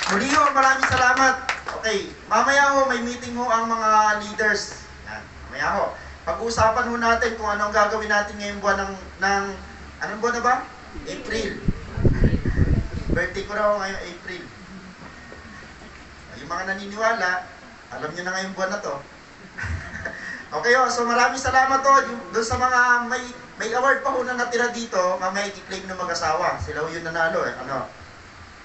Muli ho, maraming salamat. Okay, mamaya ho, may meeting ho ang mga leaders. Yan, mamaya ho. Pag-uusapan ho natin kung anong gagawin natin ngayong buwan ng anong buwan na ba? April. Birthday ko raw ngayong April. Yung mga naniniwala, alam nyo na ngayong buwan na to. Okay ho, so maraming salamat ho. Doon sa mga may award pa ho na natira dito, mamaya i-claim ng mag-asawa. Sila ho yung nanalo eh. Ano?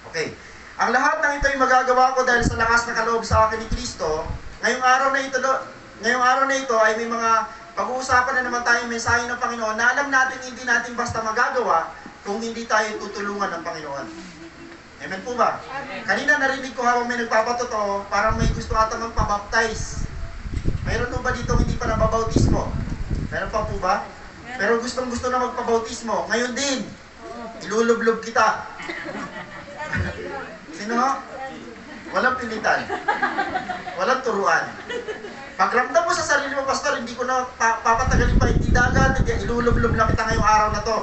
Okay. Ang lahat ng ito ay magagawa ko dahil sa lakas na kaloob sa akin ni Kristo. Ngayong araw na ito ay may mga pag-uusapan na naman tayong mensahe ng Panginoon na alam natin hindi natin basta magagawa kung hindi tayo tutulungan ng Panginoon. Amen po ba? Kanina narinig ko habang may nagpapatotoo, parang may gusto ata magpabaptize. Mayroon po ba dito hindi pa nababautismo? Meron pa po ba? Pero gustong-gusto na magpabautismo. Ngayon din, ilulublob kita. Sino? Walang pilitan. Walang turuan. Pagramdam mo sa sarili mo, Pastor, hindi ko na papatagalin pa, hindi dagat, hindi, ilulublob lang kita ngayong araw na to.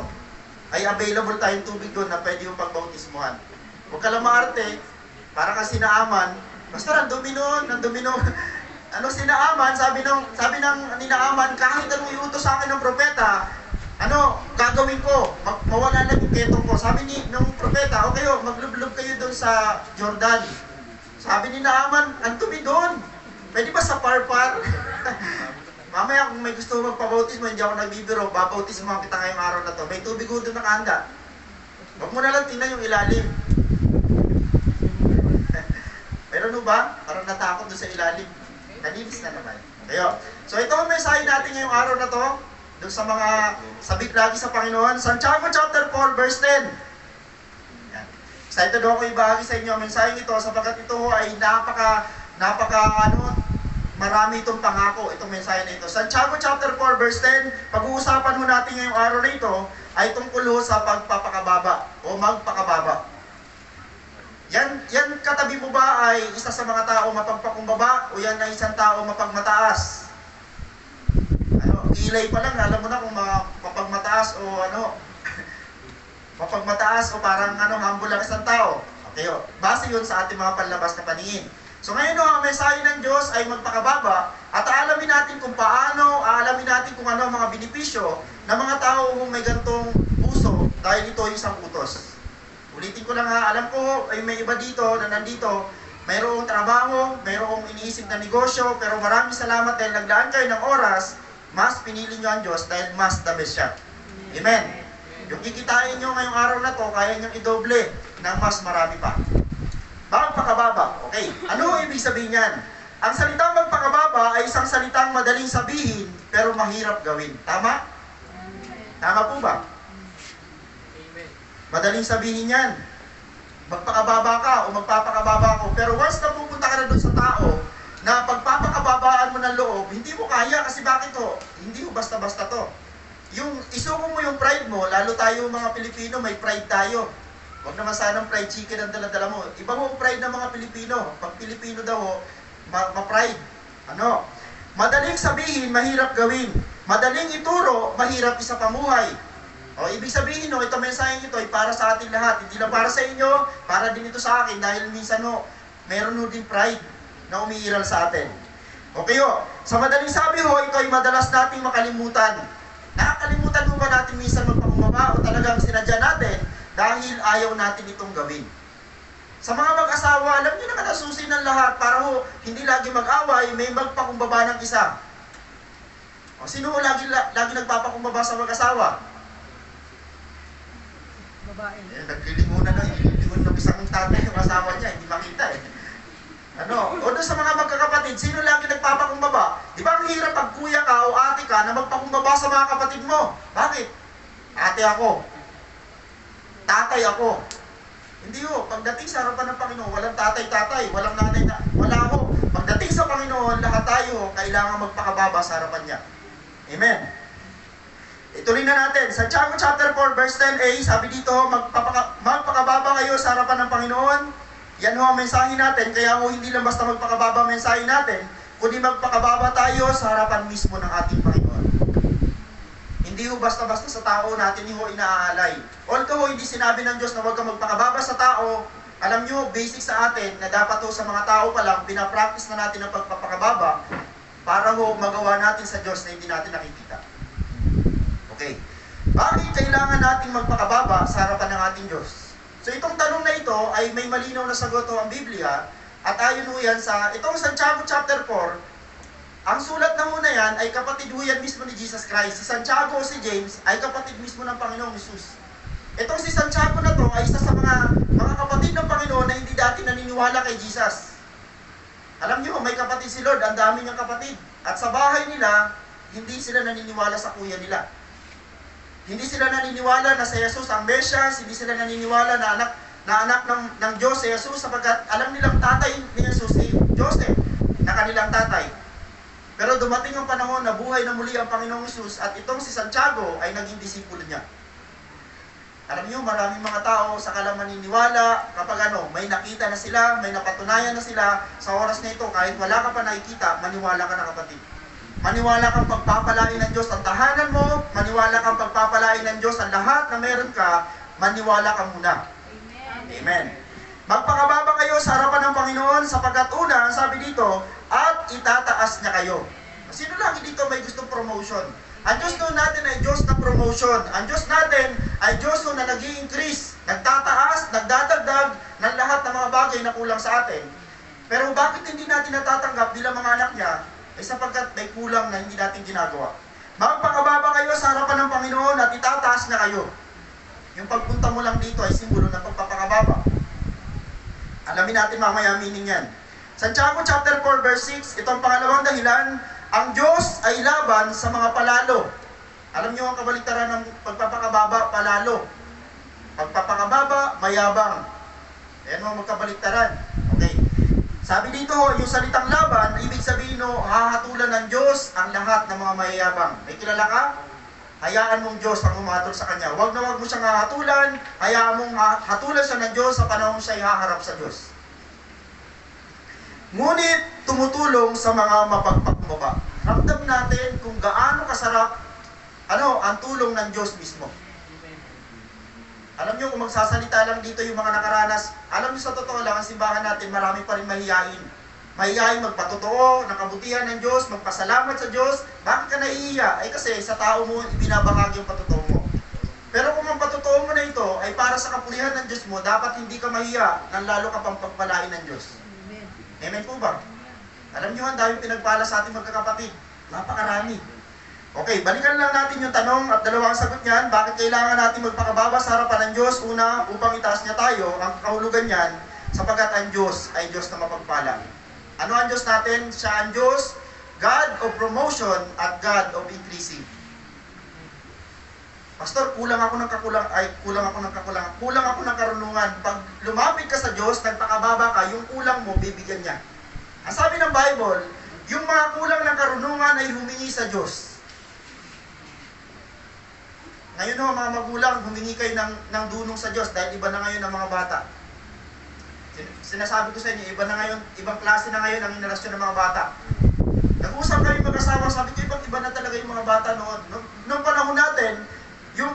Ay available tayong tubig doon na pwede yung pagbautismuhan. Huwag ka lang maarte, para ka sinaaman. Pastor, ang dumi nun. Ano sinaaman? Sabi ng ninaaman, kahit anong iutos sa akin ng propeta, ano, gagawin ko, mawala na yung ketong ko. Sabi ng propeta, okay ho, maglublob kayo doon sa Jordan. Sabi ni Naaman, ang dumi doon. Pwede ba sa parpar? Mamaya kung may gusto magpabautismo, hindi ako nagbibiro, babautismo kita ngayong araw na to. May tubig ho doon nakahanda. Huwag mo na lang tingnan yung ilalim. Meron ho ba? Parang natakot doon sa ilalim. Nalinis na naman. Kayo. So ito ang mensahe natin ngayong araw na to. Doon sa mga sabik lagi sa Panginoon. Santiago chapter 4 verse 10. Yan. Excited ako ibahagi sa inyo ang mensahe ito sapagkat ito ay marami itong pangako, itong mensahe na ito. Santiago chapter 4 verse 10, pag-uusapan ho natin ngayong araw na ito ay tungkol ho sa pagpapakababa o magpakababa. Yan katabi mo ba ay isa sa mga tao mapagpakumbaba o yan ay isang tao mapagmataas? Kilay pa lang, alam mo na kung mapagmataas o mapagmataas o parang humble lang isang tao. Okay, base yun sa ating mga panlabas na paningin. So ngayon ang mensahe ng Diyos ay magpakababa at aalamin natin kung paano, aalamin natin kung ano ang mga benepisyo ng mga tao kung may gantong puso dahil ito ay isang utos. Ulitin ko lang ha, alam ko ay may iba dito na nandito, mayroong trabaho, mayroong iniisip na negosyo, pero maraming salamat dahil naglaan kayo ng oras. Mas pinili nyo ang Diyos dahil mas the best siya. Amen. Yung kikitain nyo ngayong araw na to, kaya nyo i-doble ng mas marami pa. Magpakababa. Okay. Ano ibig sabihin yan? Ang salitang magpakababa ay isang salitang madaling sabihin, pero mahirap gawin. Tama? Tama po ba? Madaling sabihin yan. Magpakababa ka o magpapakababa ko. Pero once na pupunta ka na doon sa tao, na pagpapakababaan mo ng loob, hindi mo kaya kasi bakit ho? Hindi ho basta-basta to. Yung isuko mo yung pride mo, lalo tayo mga Pilipino, may pride tayo. Huwag naman sanang fried chicken ang dala-dala mo. Iba ho ang pride ng mga Pilipino. Pag Pilipino daw ho, ma-pride. Madaling sabihin, mahirap gawin. Madaling ituro, mahirap isa pamuhay. O, ibig sabihin ho, ito mensaheng ito ay para sa ating lahat. Hindi lang para sa inyo, para din ito sa akin. Dahil minsan ho, meron ho din pride na umiiral sa atin. Okay ho, sa madaling sabi ho, ito ay madalas nating makalimutan. Nakakalimutan mo ba natin minsan magpakumbaba o talagang sinadya natin dahil ayaw natin itong gawin? Sa mga mag-asawa, alam niyo naman asusin ng lahat para ho, hindi lagi mag-away, may magpakumbaba ng isa. O, sino ho lagi nagpapakumbaba sa mag-asawa? Babae. Naglilimunan ng isang tatay yung asawa niya, hindi makita eh. O doon sa mga magkakapatid, sino lagi nagpapakumbaba? Di ba ang hirap pag kuya ka o ate ka na magpakumbaba sa mga kapatid mo? Bakit? Ate ako. Tatay ako. Hindi ho, pagdating sa harapan ng Panginoon, walang tatay-tatay, walang nanay na, wala ho. Pagdating sa Panginoon, lahat tayo kailangan magpakababa sa harapan niya. Amen. Ituloy na natin. Sa Santiago chapter 4 verse 10a, sabi dito, magpakababa kayo sa harapan ng Panginoon. Yan ho ang mensahe natin, kaya ho hindi lang basta magpakababa ang mensahe natin, kundi magpakababa tayo sa harapan mismo ng ating Panginoon. Hindi ho basta-basta sa tao natin ho inaalay. Although ho hindi sinabi ng Diyos na huwag kang magpakababa sa tao, Alam nyo, basic sa atin na dapat ho sa mga tao pa lang, pinapractice na natin ang pagpapakababa para ho magawa natin sa Diyos na hindi natin nakikita. Okay. Bakit kailangan nating magpakababa sa harapan ng ating Diyos? So itong tanong na ito ay may malinaw na sagot ho ang Biblia at ayon ho yan sa itong Santiago chapter 4. Ang sulat na muna yan ay kapatid ho yan mismo ni Jesus Christ. Si Santiago o si James ay kapatid mismo ng Panginoong Jesus. Itong si Santiago na to ay isa sa mga kapatid ng Panginoon na hindi dati naniniwala kay Jesus. Alam nyo, may kapatid si Lord, ang dami niyang kapatid. At sa bahay nila, hindi sila naniniwala sa kuya nila. Hindi sila naniniwala na si Jesus ang Mesias, hindi sila naniniwala na anak ng Diyos si Jesus sapagkat alam nilang tatay ni Jesus si Joseph, na kanilang tatay. Pero dumating ang panahon na buhay na muli ang Panginoong Jesus at itong si Santiago ay naging disipulo niya. Alam niyo, maraming mga tao sa kalang maniniwala kapag may nakita na sila, may napatunayan na sila sa oras na ito, kahit wala ka pa nakikita, maniwala ka na kapatid. Maniwala kang pagpapalain ng Diyos ang tahanan mo, maniwala kang pagpapalain ng Diyos ang lahat na meron ka, maniwala ka muna. Amen. Magpakababa kayo sa harapan ng Panginoon sapagkat una, sabi dito, at itataas niya kayo. Sino lagi dito may gustong promotion? Ang Diyos natin ay Diyos na promotion. Ang Diyos natin ay Diyos na nag-i-increase, nagtataas, nagdadagdag ng lahat ng mga bagay na kulang sa atin. Pero bakit hindi natin natatanggap bilang mga anak niya? Ay sapagkat may kulang na hindi natin ginagawa. Magpakababa kayo sa harapan ng Panginoon at itataas niya kayo. Yung pagpunta mo lang dito ay simbolo ng pagpapakababa. Alamin natin mamaya meaning yan. Santiago chapter 4 verse 6, itong pangalawang dahilan, ang Diyos ay laban sa mga palalo. Alam niyo ang kabaliktaran ng pagpapakababa, palalo. Pagpapakababa, mayabang. Ayan mo magkabaliktaran. Okay. Sabi dito, yung salitang laban, ibig sabihin hahatulan ng Diyos ang lahat ng mga mayayabang. May kilala ka? Hayaan mong Diyos ang humatol sa Kanya. Huwag na huwag mo siyang hahatulan, hayaan mong hatulan siya ng Diyos sa panahon siya haharap sa Diyos. Ngunit tumutulong sa mga mapagpakumbaba. Ramdam natin kung gaano kasarap ang tulong ng Diyos mismo. Alam nyo, kung magsasalita lang dito yung mga nakaranas, alam nyo sa totoo lang, ang simbahan natin, marami pa rin mahihayin. Mahihayin magpatotoo, ng kabutihan ng Diyos, magpasalamat sa Diyos. Bakit ka naiiya? Ay kasi sa tao mo, ibinabahagi yung patotoo mo. Pero kung ang patotoo mo na ito ay para sa kapulihan ng Diyos mo, dapat hindi ka mahiya, nang lalo ka pang pagpalain ng Diyos. Amen. Amen po ba? Alam nyo, ang dami pinagpala sa ating magkakapatid. Napakarami. Okay, balikan lang natin yung tanong at dalawang sagot niyan. Bakit kailangan natin magpakababa sa harapan ng Diyos? Una, upang itaas niya tayo. Ang kahulugan niyan, sapagkat ang Diyos ay Diyos na mapagpala. Ano ang Diyos natin? Siya ang Diyos, God of promotion at God of increasing. Pastor, kulang ako ng karunungan. Pag lumapit ka sa Diyos, nagpakababa ka, yung kulang mo, bibigyan niya. Ang sabi ng Bible, yung mga kulang ng karunungan ay humingi sa Diyos. Ngayon mga magulang, humingi kayo ng dunong sa Diyos dahil iba na ngayon ang mga bata. Sinasabi ko sa inyo, iba na ngayon, ibang klase na ngayon ang henerasyon ng mga bata. Nag-uusap kami mag-asawa, sabi ko, iba na talaga yung mga bata noon. Noong panahon natin, yung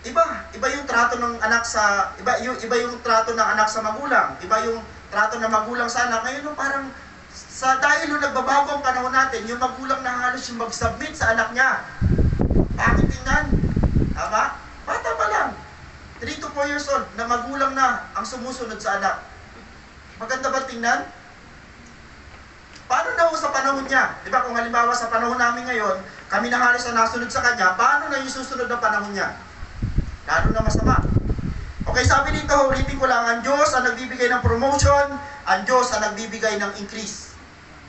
iba yung trato ng anak sa iba yung trato ng anak sa magulang, iba yung trato ng magulang sa anak. Ngayon parang dahil nagbabago ang panahon natin, yung magulang na halos yung mag-submit sa anak niya. Bakit tingnan? Tama? Bata pa lang. 3 to 4 years old na magulang na ang sumusunod sa anak. Maganda ba tingnan? Paano na sa panahon niya? Di ba kung halimbawa sa panahon namin ngayon, kami na halos na nasunod sa kanya, paano na yung susunod na panahon niya? Lalo na masama. Okay, sabi dito, ulitin ko lang, ang Diyos ang nagbibigay ng promotion, ang Diyos ang nagbibigay ng increase.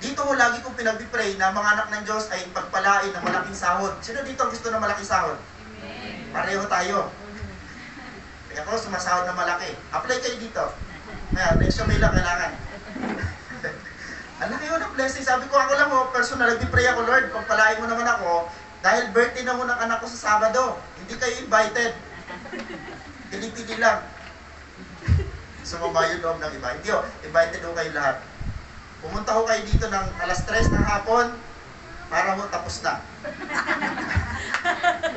Dito lagi kong pinag-pray na mga anak ng Diyos ay pagpalain ng malaking sahod. Sino dito ang gusto ng malaking sahod? Pareho tayo. Kaya ako sumasahod na malaki. Apply kayo dito. Kaya, resume lang kailangan. Alam kayo ng blessing. Sabi ko ako lang personal, nag-pray ako, Lord, pagpalain mo naman ako dahil birthday na mo ng anak ko sa Sabado. Hindi kayo invited. Pili-pili lang. Sumama yung loob ng iba. Hindi invited ho kayo lahat. Pumunta ho kayo dito ng alas 3 ng hapon para ho tapos na.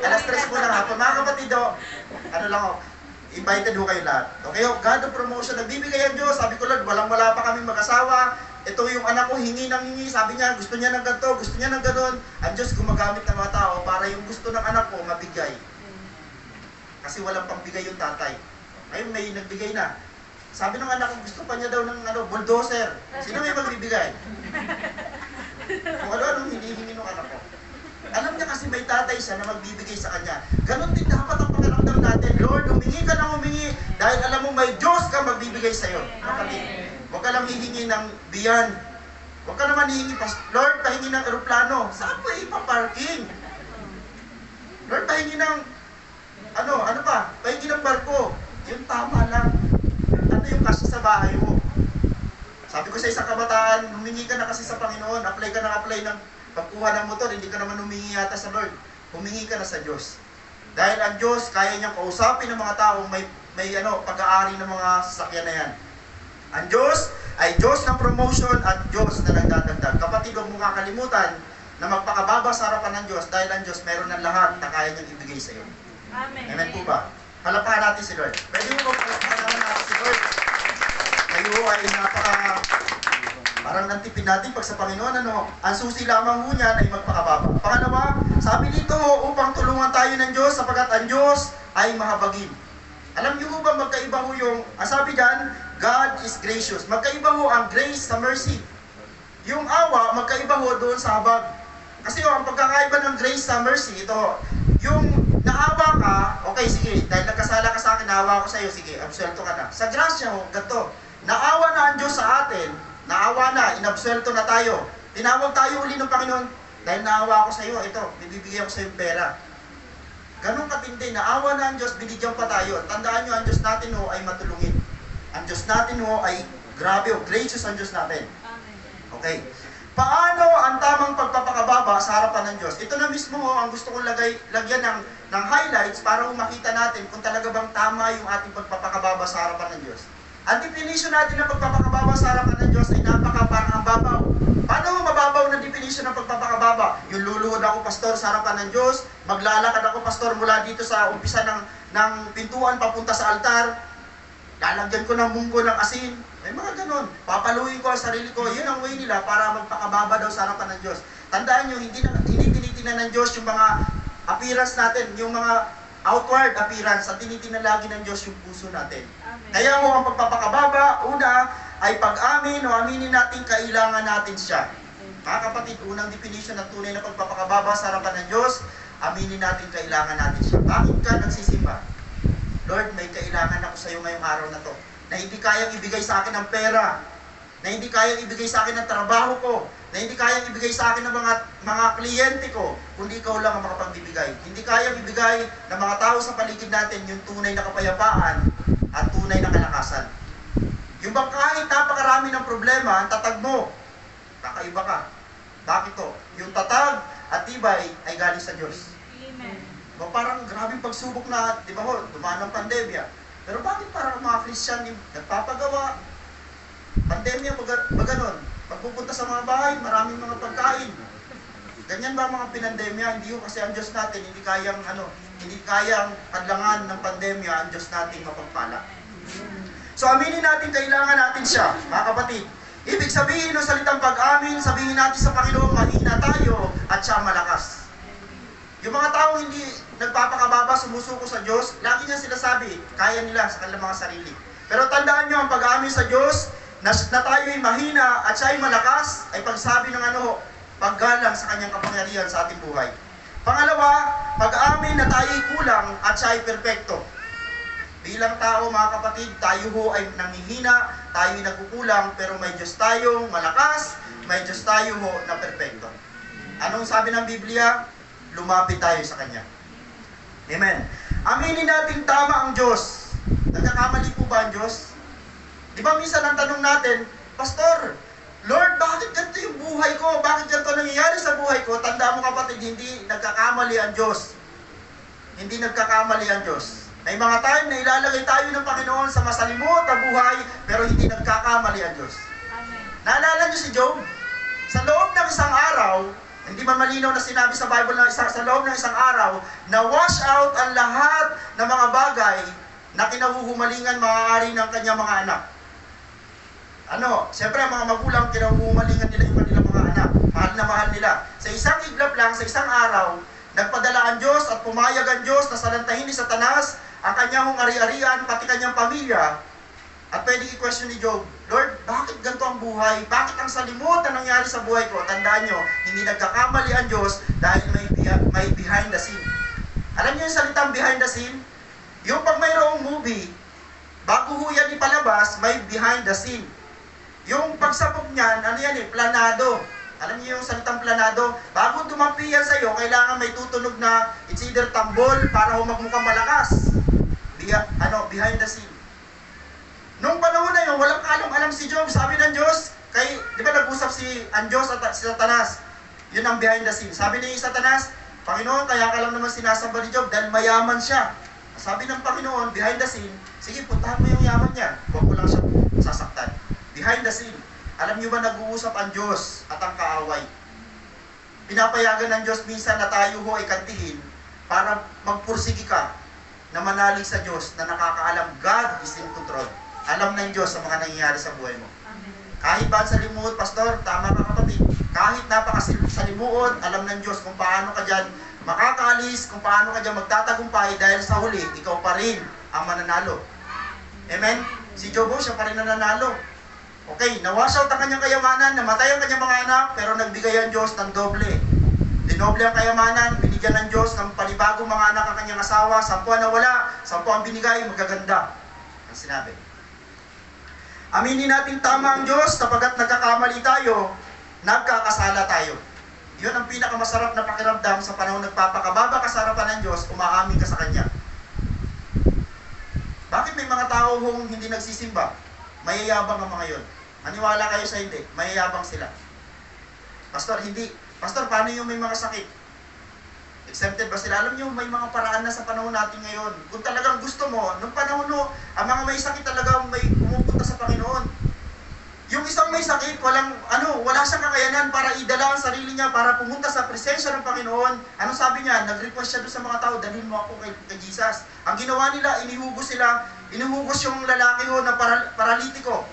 Alas 3 po ng hapon. Mga kapatid, ano lang Invited ho kayo lahat. Okay, God of promotion, nagbibigay ang Diyos. Sabi ko, Lord, walang-wala pa kami mag-asawa. Ito yung anak ko, hingi ng hingi. Sabi niya, gusto niya ng ganito, gusto niya ng ganon. Ang Diyos gumagamit ng mga tao para yung gusto ng anak ko, mabigay. Kasi walang pambigay yung tatay. Ngayon may nagbigay na. Sabi ng anak ko, gusto pa niya daw ng bulldozer. Sino may magbibigay? Kung ano-anong hinihingi ng anak ko. Alam niya kasi may tatay siya na magbibigay sa kanya. Ganon din dapat ang pakiramdam natin. Lord, humingi ka na humingi dahil alam mo may Diyos ka magbibigay sa iyo. Kapatid, huwag ka lang hihingi ng biyan. Huwag ka naman hihingi, Lord, pahingi ng eroplano. Saan pa ipaparking? Lord, pahingi ng, ano pa? Pahingi ng barko. Yung tama lang. Ano yung kasi sa bahay mo? Sabi ko sa isang kabataan, humingi ka na kasi sa Panginoon. Apply ka na apply ng pagkuha ng motor, hindi ka naman humingi yata sa Lord. Humingi ka na sa Diyos. Dahil ang Diyos, kaya niyang kausapin ng mga taong may pag-aari ng mga sasakyan na yan. Ang Diyos ay Diyos ng promotion at Diyos na nagdadagdag. Kapatid, huwag mong kakalimutan na magpakababa sa harapan ng Diyos dahil ang Diyos meron ng lahat na kaya niyang ibigay sa iyo. Amen. Amen po ba? Palapahan natin si Lord. Pwede mo palapahan natin si Lord. Kayo ay parang nantipin natin pag sa Panginoon, ang susi lamang ho niyan ay magpakababa. Pangalawa, sabi dito upang tulungan tayo ng Diyos sapagat ang Diyos ay mahabagin. Alam niyo ba magkaiba ho yung, sabi dyan, God is gracious. Magkaiba ho ang grace sa mercy. Yung awa, magkaiba ho doon sa habag. Kasi ang pagkakaiba ng grace sa mercy, ito, yung naawa ka, okay, sige, dahil nagkasala ka sa akin, naawa ko sa iyo, sige, absuelto ka na. Sa grasya ho, ganito, naawa na ang Diyos sa atin, naawa na, inabsuelto na tayo. Tinawag tayo uli ng Panginoon, dahil naawa ko sa iyo, ito, bibigyan ko sa iyo pera. Ganun katindi, naawa na ang Diyos, binigyan pa tayo. Tandaan nyo, ang Diyos natin ho ay matulungin. Ang Diyos natin ho ay grabe, gracious ang Diyos natin. Okay. Paano ang tamang pagpapakababa sa harapan ng Diyos? Ito na mismo ho, ang gusto kong lagyan ng highlights para makita natin kung talaga bang tama yung ating pagpapakababa sa harapan ng Diyos. Ang definition natin ng pagpapakababa sa harapan ng Diyos ay parang babaw. Paano mo mababaw na definition ng pagpapakababa? Yung luluhod ako, pastor, sa harapan ng Diyos, maglalakad ako, pastor, mula dito sa umpisa ng pintuan papunta sa altar, lalagyan ko ng munggo ng asin, may mga ganon. Papaluin ko ang sarili ko, yun ang way nila para magpakababa daw sa harapan ng Diyos. Tandaan nyo, hindi tinitingnan ng Diyos yung mga appearance natin, yung mga outward appearance, at tinitingnan lagi ng Diyos yung puso natin. Amen. Kaya ho, ang pagpapakababa, una, ay pag-amin o aminin natin kailangan natin siya. Mga kapatid, unang definition ng tunay na pagpapakababa sa harapan ng Diyos, aminin natin kailangan natin siya. Bakit ka nagsisimba? Lord, may kailangan ako sa iyo ngayong araw na to, na hindi kayang ibigay sa akin ng pera, na hindi kayang ibigay sa akin ng trabaho ko, na hindi kayang ibigay sa akin ng mga kliyente ko, kundi ikaw lang ang makapagbibigay. Hindi kayang ibigay ng mga tao sa paligid natin yung tunay na kapayapaan at tunay na kalakasan. Yung bang kahit napakarami ng problema, ang tatag mo, kakaiba ka. Bakit to? Yung tatag at tibay ay galing sa Diyos. Amen. O parang grabing pagsubok na, di ba ho, dumaan ng pandemya. Pero bakit parang mga Christian nagpapagawa? Pandemya ba ganon? Pagpupunta sa mga bahay, maraming mga pagkain. Ganyan ba mga pinandemya? Hindi ho, kasi ang Diyos natin, hindi kayang hadlangan ng pandemya ang Diyos natin mapagpala. So aminin natin, kailangan natin siya, mga kapatid. Ibig sabihin ng salitang pag-amin, sabihin natin sa Panginoon, mahina tayo at siya malakas. Yung mga tao hindi nagpapakababa, sumusuko sa Diyos, lagi niya sinasabi, kaya nila sa kanilang mga sarili. Pero tandaan nyo, ang pag-amin sa Diyos, na tayo ay mahina at siya ay malakas, ay pagsabi ng paggalang sa kanyang kapangyarihan sa ating buhay. Pangalawa, pag-amin na tayo ay kulang at siya ay perpekto. Bilang tao, mga kapatid, tayo ho ay nangihina, tayo ay nagkukulang, pero may Diyos tayong malakas, may Diyos tayo ho na perpekto. Anong sabi ng Biblia? Lumapit tayo sa Kanya. Amen. Aminin natin tama ang Diyos. Nagkakamali po ba ang Diyos? Di ba minsan ang tanong natin, Pastor, Lord, bakit ganito yung buhay ko? Bakit ganito nangyayari sa buhay ko? Tanda mo kapatid, hindi nagkakamali ang Diyos. Hindi nagkakamali ang Diyos. May mga time na ilalagay tayo ng Panginoon sa masalimot na buhay, pero hindi nagkakamali ang Diyos. Amen. Naalala niyo si Job? Sa loob ng isang araw, hindi man malinaw na sinabi sa Bible na sa loob ng isang araw, na wash out ang lahat ng mga bagay na kinahuhumalingan maaari ng kanyang mga anak. Siyempre ang mga magulang, kinahuhumalingan nila yung kanilang mga anak. Mahal na mahal nila. Sa isang iglap lang, sa isang araw, nagpadala ang Diyos at pumayag ang Diyos na salantahin ni Satanas ang kanyang ari-arian, pati kanyang pamilya. At pwede i-question ni Job, Lord, bakit ganito ang buhay? Bakit ang salimot na nangyari sa buhay ko? Tandaan nyo, hindi nagkakamali ang Diyos dahil may behind the scene. Alam niyo yung salitang behind the scene? Yung pag mayroong movie, bago ho yan ipalabas, may behind the scene. Yung pagsabog niyan, planado. Alam niyo yung salitang planado? Bago dumampi yan sa'yo, kailangan may tutunog na it's either tambol para magmukhang malakas. Behind the scene. Nung panahon na yun, walang alam si Job. Sabi ng Diyos, di ba nag-usap ang Diyos at si Satanas? Yun ang behind the scene. Sabi ni Satanas, Panginoon, kaya ka lang naman sinasamba ni Job dahil mayaman siya. Sabi ng Panginoon, behind the scene, sige, puntahan mo yung yaman niya. Huwag mo lang siya sasaktan. Behind the scene. Alam niyo ba nag-uusap ang Diyos at ang kaaway? Pinapayagan ng Diyos minsan na tayo ho ay kantihin para magpursigi ka na manalig sa Diyos na nakakaalam God is in control. Alam ng Diyos sa mga nangyayari sa buhay mo. Kahit ba salimuot, Pastor, tama ka kapatid. Kahit napakasalimuot, alam ng Diyos kung paano ka dyan makakaalis, kung paano ka dyan magtatagumpay dahil sa huli, ikaw pa rin ang mananalo. Amen? Si Job, siya pa rin nananalo. Okay, nawash out ang kanyang kayamanan, namatay ang kanyang mga anak, pero nagbigay ang Diyos ng doble. Dinoble ang kayamanan, binigyan ng Diyos ng panibagong mga anak ang kanyang asawa, 10 ang nawala, 10 ang binigay, magaganda. Ang sinabi. Aminin natin tama ang Diyos, sapagat nagkakamali tayo, nagkakasala tayo. Yun ang pinakamasarap na pakiramdam sa panahon nagpapakababa ka sa harapan ng Diyos, umaamin ka sa Kanya. Bakit may mga tao hong hindi nagsisimba? Mayayabang ang mga yun. Maniwala kayo sa hindi, mayayabang sila. Pastor, hindi. Pastor, paano yung may mga sakit? Exempted ba sila? Alam niyo, may mga paraan na sa panahon natin ngayon. Kung talagang gusto mo, nung panahon no, ang mga may sakit talaga may pumupunta sa Panginoon. Yung isang may sakit, wala siyang kakayanan para idala ang sarili niya para pumunta sa presensya ng Panginoon. Ano sabi niya? Nag-request siya doon sa mga tao, dalhin mo ako kay Jesus. Ang ginawa nila, inuhugos yung lalaki ho na paralitiko.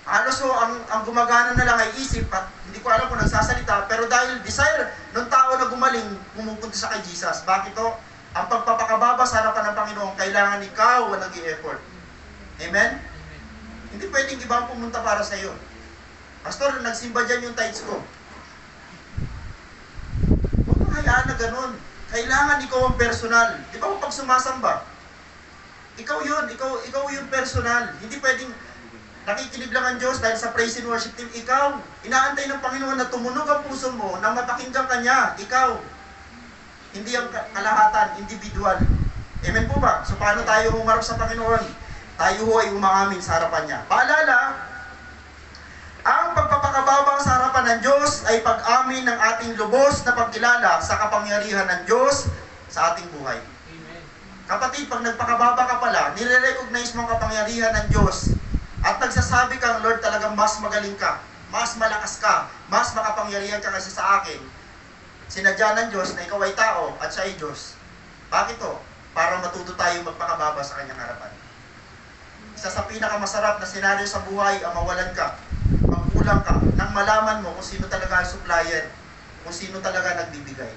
Halos ho, ang gumagana na lang ay isip at hindi ko alam kung nagsasalita, pero dahil desire ng tao na gumaling, pumupunta sa kay Jesus. Bakit to? Ang pagpapakababa sa harapan ng Panginoon, kailangan ikaw ang nag-i-effort. Amen? Hindi pwedeng ibang pumunta para sa iyo. Pastor, nagsimba dyan yung tithes ko. Huwag mo hayaan na ganun. Kailangan ikaw ang personal. Di ba pag sumasamba? Ikaw yun, ikaw yung personal. Hindi pwedeng nakikinig lang ang Diyos dahil sa praise and worship team. Ikaw, inaantay ng Panginoon na tumunog ang puso mo na mapakinggan ka niya. Ikaw. Hindi ang kalahatan, individual. Amen po ba? So paano tayo humarap sa Panginoon? Tayo ho ay umaamin sa harapan niya. Paalala, ang pagpapakababa sa harapan ng Diyos ay pag-amin ng ating lubos na pagkilala sa kapangyarihan ng Diyos sa ating buhay. Amen. Kapatid, pag nagpakababa ka pala, nire-recognize mo ang kapangyarihan ng Diyos at nagsasabi kang, Lord, talagang mas magaling ka, mas malakas ka, mas makapangyarihan ka kasi sa akin. Sinadya ng Diyos na ikaw ay tao at siya ay Diyos. Bakit to? Para matuto tayo magpakababa sa kanyang harapan. Isa sa pinakamasarap na senaryo sa buhay ang mawalan ka, magkulang ka, nang malaman mo kung sino talaga ang supplier, kung sino talaga nagbibigay.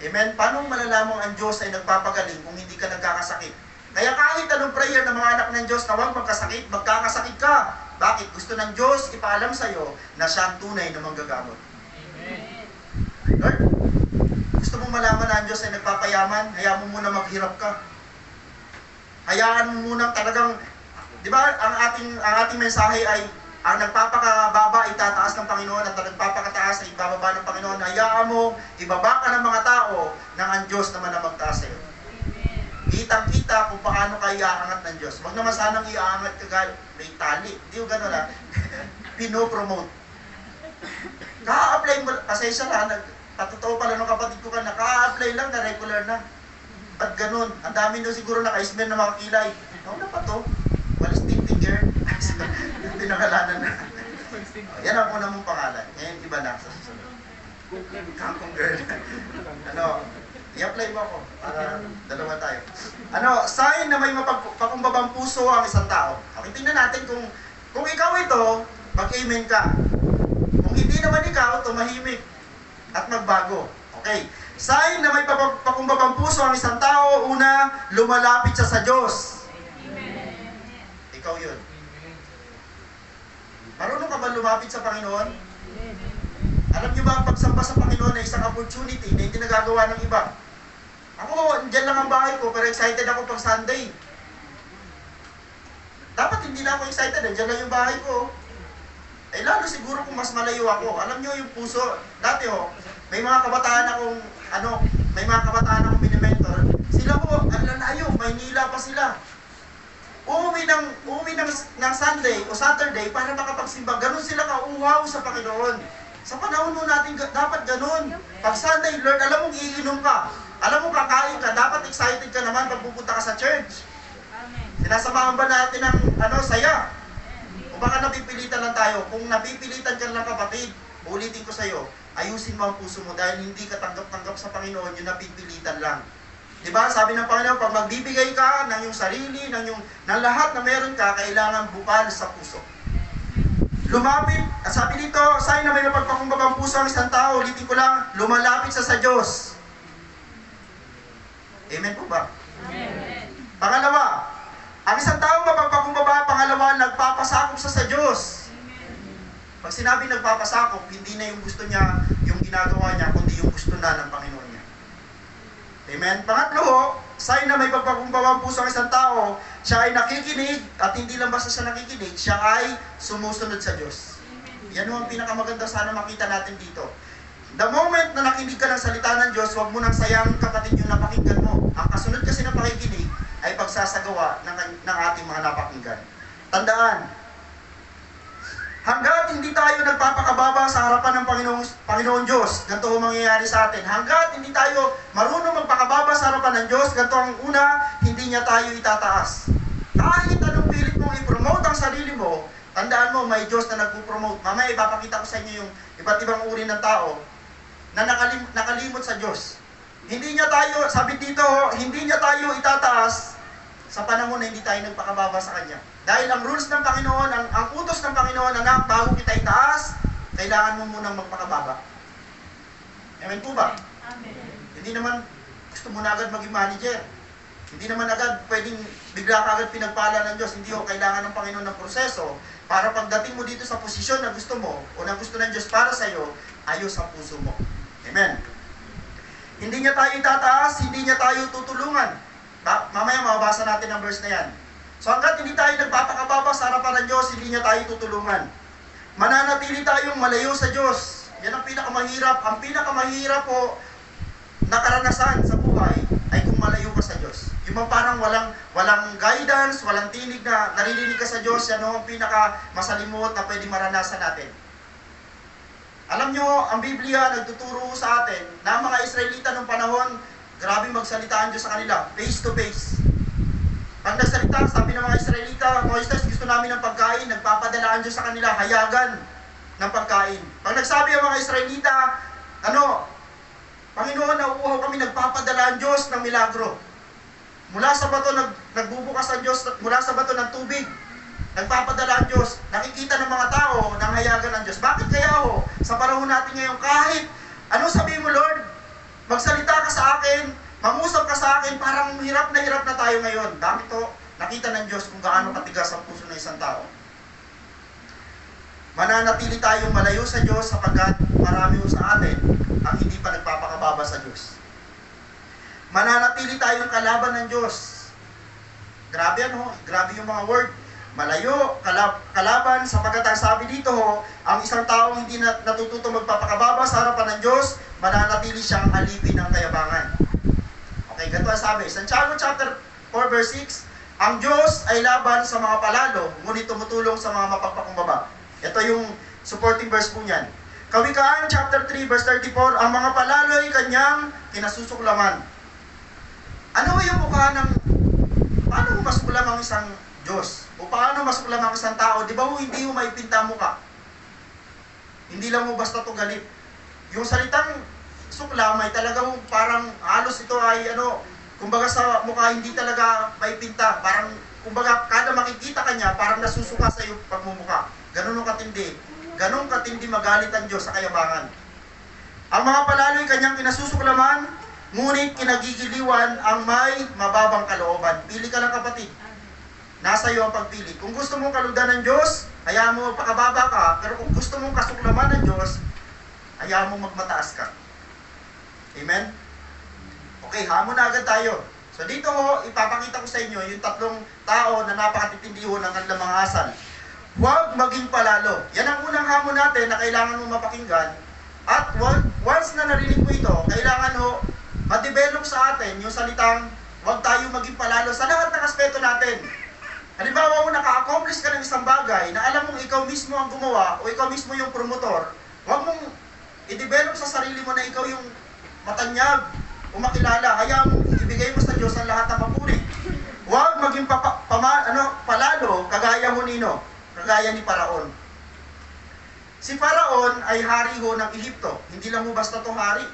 Amen? Paano malalamang ang Diyos ay nagpapagaling kung hindi ka nagkakasakit? Kaya kahit anong prayer ng mga anak ng Diyos na huwag magkasakit, magkakasakit ka. Bakit? Gusto ng Diyos ipaalam sa iyo na siya ang tunay na manggagamot. Amen. Lord, gusto mong malaman na ang Diyos ay nagpapayaman, hayaan mo muna maghirap ka. Hayaan mo muna talagang, di ba, ang ating mensahe ay ang nagpapakababa ay tataas ng Panginoon at ang nagpapakataas ay ibababa ng Panginoon. Hayaan mo, ibaba ka ng mga tao nang ang Diyos naman na magtaas sa iyo. Kitang-kita kung paano ka iaangat ng Diyos. Huwag naman sanang iaangat ka may tali. Hindi ko gano'n ha. Pino-promote. Ka-apply mo, pasensya na, patotoo pala ng kapatid ko ka na, ka-apply lang na regular na. Ba't ganun? Ang dami nyo siguro naka-ismen na mga kilay. Ano pa to? Walis tintinger. Yung pinangalanan na. Yan ang una mong pangalan. Ngayon, iba na sa susunod. Kangkong girl. I-apply mo ako para dalawa tayo. Ano, sign na may mapagpakumbabang puso ang isang tao. Okay, tingnan natin kung ikaw ito, mag-amen ka. Kung hindi naman ikaw, tumahimik at magbago. Okay. Sign na may pakumbabang puso ang isang tao, una, lumalapit siya sa Diyos. Amen. Ikaw yun. Marunong ka ba lumapit sa Panginoon? Alam niyo ba ang pagsamba sa Panginoon ay isang opportunity na hindi nagagawa ng iba? Ako, dyan lang ang bahay ko, pero excited ako pag Sunday. Dapat hindi na ako excited, dyan lang yung bahay ko. Eh lalo siguro kung mas malayo ako. Alam niyo yung puso, dati may mga kabataan akong, may mga kabataan akong mini-mentor. Sila ang lalayo, Maynila pa sila. Uuwi ng Sunday o Saturday para makapagsimba. Ganun sila kauhaw sa Panginoon. Sa panahon mo natin, dapat ganun. Pag Sunday, Lord, alam mong iinom ka. Alam mo kakain ka. Dapat excited ka naman pag pupunta ka sa church. Sinasamahan ba natin ng saya? O baka napipilitan lang tayo. Kung napipilitan ka lang kapatid, ulitin ko sa'yo, ayusin mo ang puso mo dahil hindi ka tanggap-tanggap sa Panginoon, yung napipilitan lang. Diba? Sabi ng Panginoon, pag magbibigay ka ng iyong sarili, ng lahat na meron ka, kailangan bukal sa puso. Lumapit, at sabi dito, sign na may mapagpakumbabang puso ang isang tao, ulitin ko lang, lumalapit sa Diyos. Amen po ba? Amen. Pangalawa, ang isang tao mapagpakumbaba, pangalawa, nagpapasakop sa Diyos. Amen. Pag sinabi nagpapasakop, hindi na yung gusto niya, yung ginagawa niya, kundi yung gusto na ng Panginoon niya. Amen. Pangatlo, sign na may pagpakumbabang puso ang isang tao, siya ay nakikinig, at hindi lang basta siya nakikinig, siya ay sumusunod sa Diyos. Yan ang pinakamaganda sana makita natin dito. The moment na nakinig ka ng salita ng Diyos, huwag mo nang sayang kapatid yung napakinggan mo. Ang kasunod kasi ng pakikinig ay pagsasagawa ng ating mga napakinggan. Tandaan, hanggat hindi tayo nagpapakababa sa harapan ng Panginoon Diyos, ganito ang mangyayari sa atin. Hanggat hindi tayo marunong magpakababa sa harapan ng Diyos, ganito ang una, hindi niya tayo itataas. Kahit anong pilit mong i-promote ang sarili mo, tandaan mo, may Diyos na nagpo-promote. Mamaya ipapakita ko sa inyo yung iba't ibang uri ng tao na nakalimot sa Diyos. Hindi niya tayo, sabi dito, hindi niya tayo itataas sa panahon na hindi tayo nagpakababa sa Kanya. Dahil ang rules ng Panginoon, ang utos ng Panginoon, anak, bago kita itaas, kailangan mo munang magpakababa. Amen po ba? Amen. Hindi naman gusto mo na agad maging manager. Hindi naman agad pwedeng bigla ka agad pinagpala ng Diyos. Hindi kailangan ng Panginoon ng proseso para pagdating mo dito sa posisyon na gusto mo o na gusto ng Diyos para sa iyo, ayos ang puso mo. Amen. Hindi niya tayo itataas, hindi niya tayo tutulungan. Mamaya mababasa natin ang verse na yan. So hanggat hindi tayo nagpapakababa sa harapan ng Diyos, hindi niya tayo tutulungan. Mananatili tayong malayo sa Diyos. Yan ang pinakamahirap. Ang pinakamahirap po na karanasan sa buhay ay kung malayo ka sa Diyos. Yung parang walang guidance, walang tinig na naririnig ka sa Diyos, yan ang pinakamasalimot na pwedeng maranasan natin. Alam nyo, ang Biblia nagtuturo sa atin na ang mga Israelita noong panahon, grabe magsalita ang Diyos sa kanila, face to face. Pag nagsalita, sabi ng mga Israelita, Moises, gusto namin ng pagkain, nagpapadala ang Diyos sa kanila, hayagan ng pagkain. Pag nagsabi ang mga Israelita, Panginoon, nauuhaw kami, nagpapadala ang Diyos ng milagro. Mula sa bato, nagbubukas ang Diyos, mula sa bato ng tubig, nagpapadala ang Diyos. Nakikita ng mga tao ng hayagan ng Diyos. Bakit kaya sa panahon natin ngayon, kahit ano sabihin mo, Lord, magsalita ka sa akin, mangusap ka sa akin, parang hirap na tayo ngayon. Bakit nakita ng Diyos kung gaano katigas ang puso ng isang tao. Mananatili tayong malayo sa Diyos sapagkat marami sa atin ang hindi pa nagpapakababa sa Diyos. Mananatili tayong kalaban ng Diyos. Grabe grabe yung mga word. Malayo, kalaban, sapagkat ang sabi dito, ang isang taong hindi natututo magpapakababa sa harapan ng Diyos, mananatili siyang alipin ng kayabangan. Okay, ganito ang sabi. Santiago chapter 4 verse 6, ang Diyos ay laban sa mga palalo, ngunit tumutulong sa mga mapagpakumbaba. Ito yung supporting verse po niyan. Kawikaan chapter 3 verse 34, ang mga palalo ay kanyang kinasusuklaman. Ano yung mukha ng, paano mo masuklam ang isang Diyos? O paano masuklam ang isang tao? Di ba hindi mo maipinta mukha? Hindi lang mo basta to galit. Yung salitang suklam ay talagang parang halos ito ay kumbaga sa mukha hindi talaga may pinta. Parang kumbaga kada makikita kanya parang nasusuka sa iyo pagmumukha. Ganun katindi. Ganun katindi magalit ang Diyos sa kayabangan. Ang mga palalo'y kanyang kinasusuklaman, ngunit kinagigiliwan ang may mababang kalooban. Pili ka lang kapatid. Nasa iyo ang pagpili. Kung gusto mong kalugdan ng Diyos, hayaan mo magpakababa ka. Pero kung gusto mong kasuklaman ng Diyos, hayaan mo magmataas ka. Amen? Okay, hamon na agad tayo. So dito ipapakita ko sa inyo yung tatlong tao na napakatitindi ng kanilang mga asal. Huwag maging palalo. Yan ang unang hamon natin na kailangan mo mapakinggan. At once na narinig mo ito, kailangan ma-develop sa atin yung salitang huwag tayo maging palalo sa lahat ng aspeto natin. Halimbawa, naka-accomplish ka ng isang bagay na alam mong ikaw mismo ang gumawa o ikaw mismo yung promotor, huwag mong i-develop sa sarili mo na ikaw yung matanyag o makilala. Hayaan mo, ibigay mo sa Diyos ang lahat ng papuri. Huwag maging palalo kagaya mo kagaya ni Paraon. Si Paraon ay hari ng Ehipto. Hindi lang basta to hari.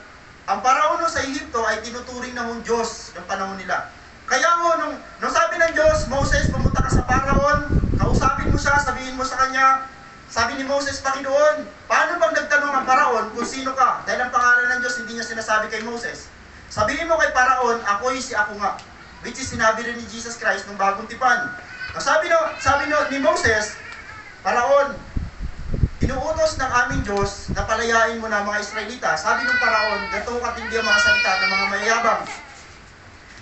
Ang Paraon sa Ehipto ay tinuturing na Diyos ng panahon nila. Kaya nung sabi ng Diyos, Moses, pumunta ka sa Paraon, kausapin mo siya, sabihin mo sa kanya, sabi ni Moses, Panginoon, paano bang nagtanong ang Paraon kung sino ka? Dahil ang pangalan ng Diyos hindi niya sinasabi kay Moses. Sabihin mo kay Paraon, ako'y si ako nga. Which is sinabi rin ni Jesus Christ nung bagong tipan. Sabi ni Moses, Paraon, inuutos ng aming Diyos na palayain mo na mga Israelita. Sabi ng Paraon, ganito katindi ang mga salita ng mga mayayabang.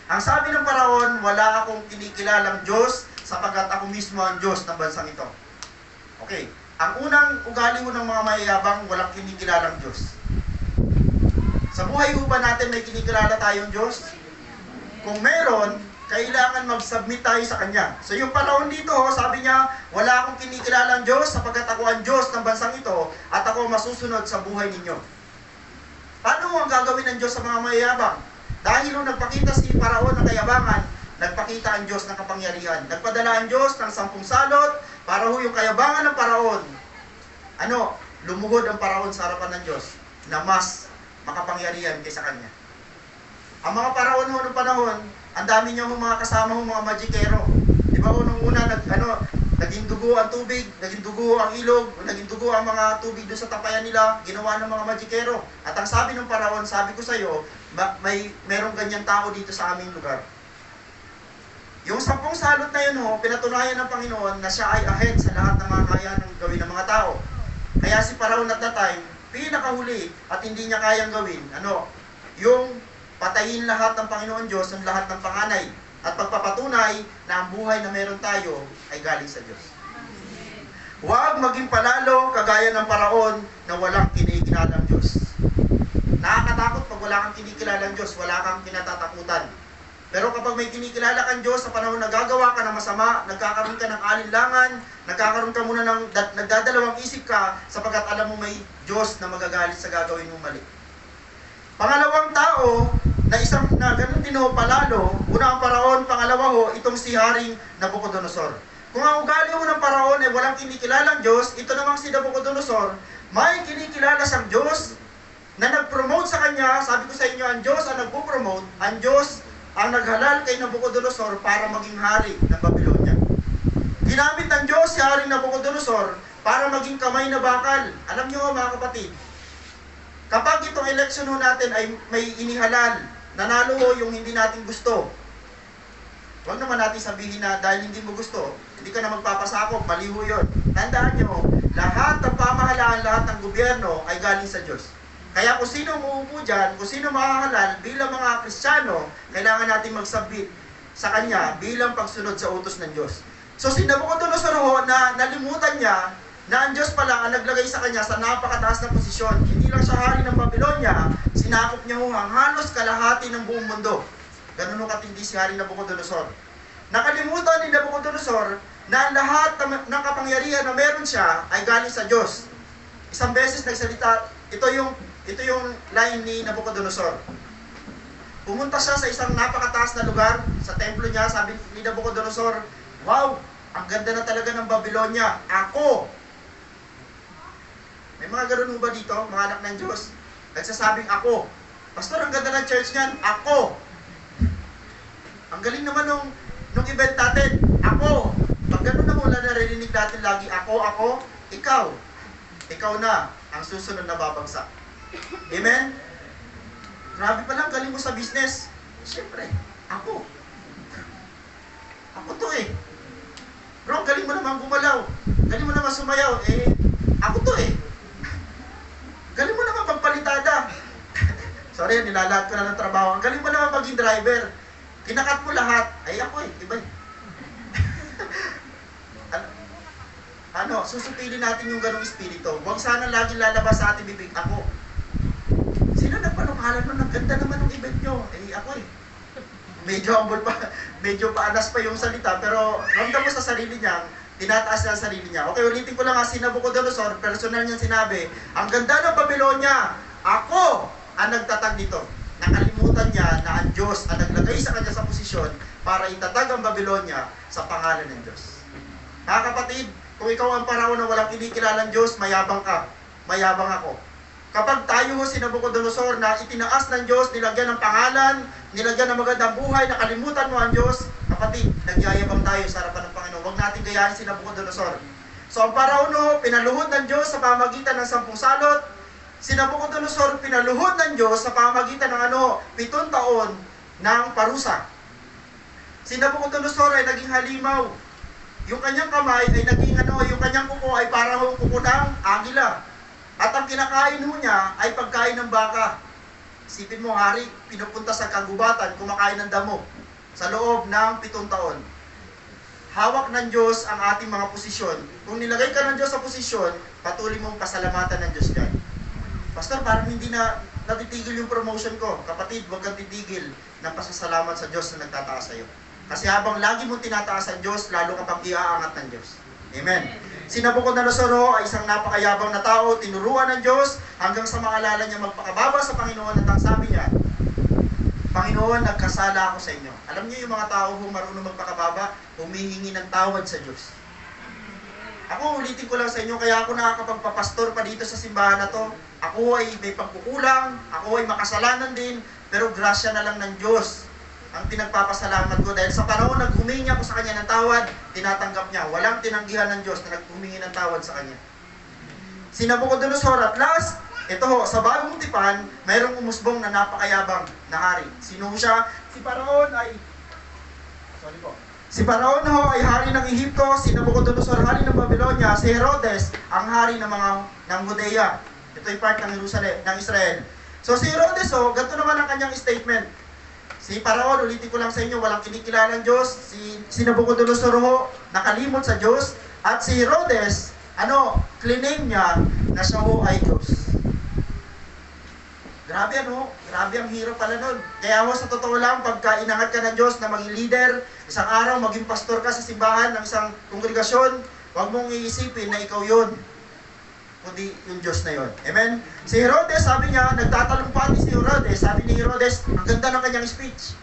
Ang sabi ng Paraon, wala akong kinikilalang Diyos sapagkat ako mismo ang Diyos ng bansang ito. Okay, ang unang ugali ng mga mayayabang, walang kinikilalang Diyos. Sa buhay ba natin may kinikilala tayong Diyos? Kung meron, kailangan mag-submit tayo sa Kanya. So yung Paraon dito, sabi niya, wala akong kinikilalang Diyos sapagkat ako ang Diyos ng bansang ito at ako masusunod sa buhay ninyo. Paano mo ang gagawin ng Diyos sa mga mayayabang? Dahil nung nagpakita si Paraon ng kayabangan, nagpakita ang Diyos ng kapangyarihan. Nagpadala ang Diyos ng 10 salot para yung kayabangan ng Paraon, lumuhod ang Paraon sa harapan ng Diyos na mas makapangyarihan kaysa kanya. Ang mga Paraon noong panahon, ang dami niyang mga kasama mga magikero. Di ba nung una, naging dugo ang tubig, naging dugo ang ilog, naging dugo ang mga tubig doon sa tapayan nila, ginawa ng mga magikero. At ang sabi ng Paraon, sabi ko sa iyo, merong ganyan tao dito sa aming lugar. Yung 10 salot na yun pinatunayan ng Panginoon na siya ay ahead sa lahat ng mga kaya ng gawin ng mga tao. Kaya si Paraon at that time, pinakahuli at hindi niya kayang gawin, yung patayin lahat ng Panginoon Diyos ng lahat ng panganay at pagpapatunay na ang buhay na meron tayo ay galing sa Diyos. Huwag maging palalo kagaya ng Paraon na walang kinikilalang Diyos. Nakakatakot pag wala kang kinikilalang Diyos, wala kang kinatatakutan. Pero kapag may kinikilala kang Diyos sa panahon na gagawa ka ng masama, nagkakaroon ka ng alinlangan, nagkakaroon ka muna ng nagdadalawang isip ka sapagkat alam mo may Diyos na magagalit sa gagawin mong mali. Pangalawang tao na ganun din palalo, una ang Paraon, pangalawa itong si Haring Nabucodonosor. Kung ang ugali ng Paraon ay walang kinikilalang Diyos, ito namang si Nabucodonosor, may kinikilala siyang Diyos na nag-promote sa kanya. Sabi ko sa inyo, ang Diyos ang nagpo-promote, ang Diyos ang naghalal kay Nabucodonosor para maging hari ng Babylonia. Ginamit ng Diyos si Haring Nabucodonosor para maging kamay na bakal. Alam niyo mga kapatid, kapag itong eleksyon natin ay may inihalal, nanalo yung hindi natin gusto, huwag naman natin sabihin na dahil hindi mo gusto, hindi ka na magpapasakop, mali yun. Tandaan nyo, lahat ng pamahalaan, lahat ng gobyerno ay galing sa Diyos. Kaya kung sino muupo dyan, kung sino makahalal, bilang mga Kristiyano, kailangan natin mag-submit sa Kanya bilang pagsunod sa utos ng Diyos. So si Nabucodonosor na nalimutan niya na ang Diyos pala ang naglagay sa kanya sa napakataas na posisyon. Hindi lang siya hari ng Babylonia, sinakop niya ang halos kalahati ng buong mundo. Ganun katindi si Haring Nabucodonosor. Nakalimutan ni Nabucodonosor na lahat ng kapangyarihan na meron siya ay galing sa Diyos. Isang beses nagsalita, ito yung line ni Nabucodonosor. Pumunta siya sa isang napakataas na lugar, sa templo niya, sabi ni Nabucodonosor, wow, ang ganda na talaga ng Babylonia. Ako! May mga ganun ba dito, mga anak ng Diyos? Nagsasabing ako. Pastor, ang ganda ng church niyan. Ako. Ang galing naman nung event natin. Ako. Pag gano'n na mula narinig natin lagi, ako, ikaw. Ikaw na ang susunod na babagsak. Amen? Grabe pala, galing mo sa business. Siyempre, ako. Ako to eh. Bro, galing mo naman gumalaw. Galing mo naman sumayaw. Ako to eh. Galing mo naman magpalitada. Sorry, nilalahad ko na ng trabaho. Ang galing mo naman maging driver. Kinakat mo lahat. Ay, ako eh. Diba? Susupilin natin yung ganong espiritu. Huwag sana lagi lalabas sa ating bibig. Ako. Sino nagpanukalan nun? Ang ganda naman ng event nyo. Ako eh. Medyo humble pa. Medyo paanas pa yung salita. Pero ramdam mo sa sarili niya, tinataas niya ang sarili niya. Okay, ulitin ko lang si Nabucodonosor, personal niya sinabi, ang ganda ng Babylonia, ako ang nagtatag dito. Nakalimutan niya na ang Diyos ang naglagay sa kanya sa posisyon para itatag ang Babylonia sa pangalan ng Diyos. Mga kapatid, kung ikaw ang paraon na walang kinikilalang Diyos, mayabang ka. Mayabang ako. Kapag tayo si Nabucodonosor na itinaas ng Diyos, nilagyan ng pangalan, nilagyan ng magandang buhay, nakalimutan mo ang Diyos, kapatid, nagyayabang tayo sa harapan ng Panginoon. Huwag natin gayahin si Nabucodonosor. So ang paraon, pinaluhod ng Diyos sa pamagitan ng 10 salot. Si Nabucodonosor, pinaluhod ng Diyos sa pamagitan ng 7 taon ng parusa. Si Nabucodonosor ay naging halimaw. Yung kanyang kamay ay naging yung kanyang kuko ay parang kuko ng agila. At ang kinakain mo niya ay pagkain ng baka. Isipin mo, hari, pinupunta sa kagubatan, kumakain ng damo sa loob ng 7 taon. Hawak ng Diyos ang ating mga posisyon. Kung nilagay ka ng Diyos sa posisyon, patuloy mong pasalamatan ng Diyos yan. Pastor, parang hindi na natitigil yung promotion ko. Kapatid, huwag kang titigil ng pasasalamat sa Diyos na nagtataas sa iyo. Kasi habang lagi mong tinataas ang Diyos, lalo kapag iaangat ng Diyos. Amen. Si Nabucodonosor ay isang napakayabang na tao, tinuruan ng Diyos hanggang sa maalala niya magpakababa sa Panginoon at ang sabi niya, Panginoon, nagkasala ako sa inyo. Alam niyo yung mga tao kung marunong magpakababa, humihingi ng tawad sa Diyos. Ako, ulitin ko lang sa inyo, kaya ako nakakapagpapastor pa dito sa simbahan na to. Ako ay may pagkukulang, ako ay makasalanan din, pero grasya na lang ng Diyos ang pinagpapasalamat ko dahil sa panahon naghumingi ako sa Kanya ng tawad, tinatanggap niya. Walang tinanggihan ng Diyos na naghumingi ng tawad sa Kanya. Si Nabucodonosor at last, ito ho, sa bagong tipan, mayroong umusbong na napakayabang na hari. Sino siya? Si Paraon ay ay hari ng Ehipto, si Nabucodonosor hari ng Babylonia, si Herodes ang hari ng Judea. Ito ay part ng Jerusalem, ng Israel. So si Herodes, ganito naman ang kanyang statement. Si Paraon, ulitin ko lang sa inyo, walang kinikilalang Diyos. Si Nabucodonosor nakalimot sa Diyos. At si Herodes, claim niya na siya ay Diyos. Grabe grabe ang hirap pala nun. Kaya sa totoo lang, pagka inangat ka ng Diyos na maging leader, isang araw maging pastor ka sa simbahan ng isang kongregasyon, huwag mong iisipin na ikaw yun, kundi yung Diyos na yun. Amen? Si Herodes, sabi niya, nagtatalumpati si Herodes. Sabi ni Herodes, ang ganda ng kanyang speech.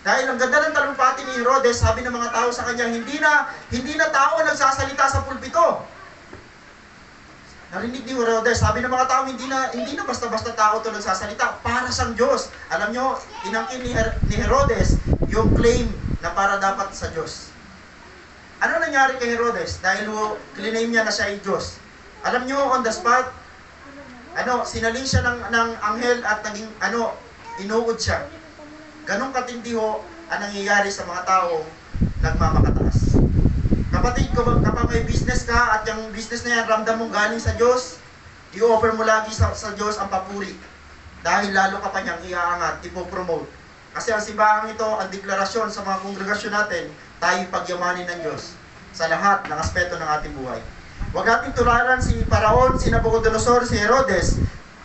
Dahil ang ganda ng talumpati ni Herodes, sabi ng mga tao sa kanya, hindi na tao nagsasalita sa pulpito. Narinig ni Herodes, sabi ng mga tao, hindi na basta-basta tao ito nagsasalita. Para siyang Diyos. Alam nyo, inangkin ni Herodes yung claim na para dapat sa Diyos. Ano nangyari kay Herodes? Dahil claim niya na siya ay Diyos. Alam nyo, on the spot, sinaling siya ng anghel at naging, inuod siya. Ganong katindi ang nangyayari sa mga taong nagmamakataas. Kapatid, kapag may business ka at yung business na yan, ramdam mong galing sa Diyos, i-offer mo lagi sa Diyos ang papuri. Dahil lalo ka pa niyang iaangat, ipopromote. Kasi ang simbahang ito, ang deklarasyon sa mga kongregasyon natin, tayo pagyamanin ng Diyos sa lahat ng aspeto ng ating buhay. Huwag natin tularan si Paraon, si Nabucodonosor, si Herodes.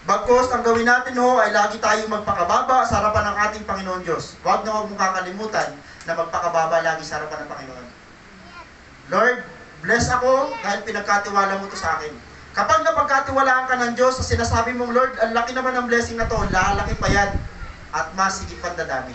Bagkos, ang gawin natin ay lagi tayong magpakababa sa harapan ng ating Panginoon Diyos. Huwag mong kakalimutan na magpakababa lagi sa harapan ng Panginoon. Lord, bless ako dahil pinagkatiwala mo ito sa akin. Kapag napagkatiwalaan ka ng Diyos sa sinasabi mong, Lord, ang laki naman ng blessing na to, lalaki pa yan at mas higit pang dadami.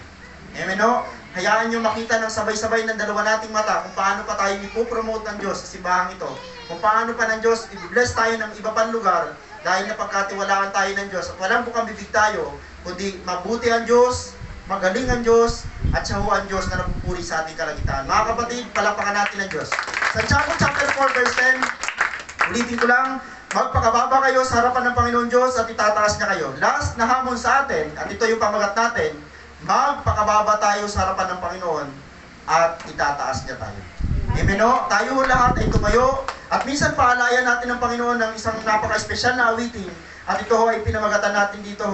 Amen o? Hayaan nyo makita ng sabay-sabay ng dalawa nating mata kung paano pa tayo ipopromote ng Diyos sa simbahang ito. Kung paano pa ng Diyos i-bless tayo ng iba pang lugar dahil napagkatiwalaan tayo ng Diyos at walang bukang bibig tayo, kundi mabuti ang Diyos, magaling ang Diyos, at siya ho ang Diyos na napupuri sa ating kalangitan. Mga kapatid, palakpakan natin ang Diyos. Santiago chapter 4 verse 10, ulitin ko lang, magpakababa kayo sa harapan ng Panginoon Diyos at itataas niya kayo. Last na hamon sa atin, at ito yung pamagat natin, magpakababa tayo sa harapan ng Panginoon at itataas niya tayo. Amen o? Tayo lahat ay tumayo at minsan paalayan natin ng Panginoon ng isang napaka-espesyal na awitin at ito ay pinamagatan natin dito